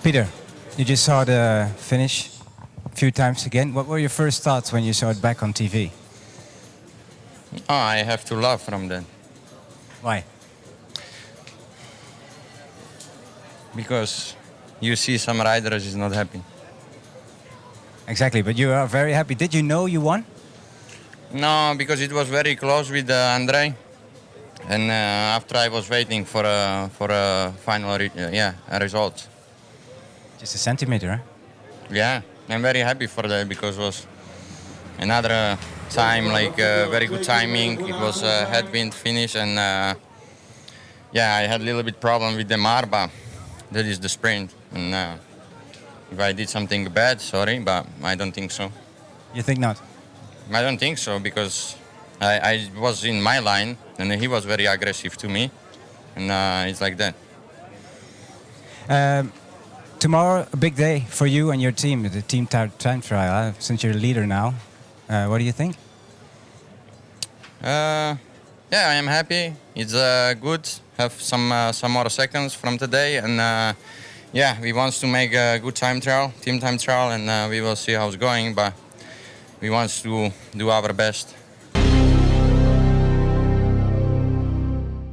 Peter, you just saw the finish a few times again. What were your first thoughts when you saw it back on TV? Oh, I have to laugh from that Why? because you see some riders is not happy. Exactly, but you are very happy. Did you know you won? No, because it was very close with Andrei, and after I was waiting for a final a result. Just a centimeter, huh? Yeah, I'm very happy for that because it was another time like very good timing. It was a headwind finish, and yeah, I had a little bit problem with the Marba. That is the sprint, and if I did something bad, sorry, but I don't think so. You think not? I don't think so because I was in my line and he was very aggressive to me, and it's like that. Tomorrow, a big day for you and your team, the team time trial. Since you're a leader now, what do you think? Yeah, I am happy. It's good. Have some more seconds from today, and yeah, we want to make a good time trial, team time trial, and we will see how it's going. But we want to do our best.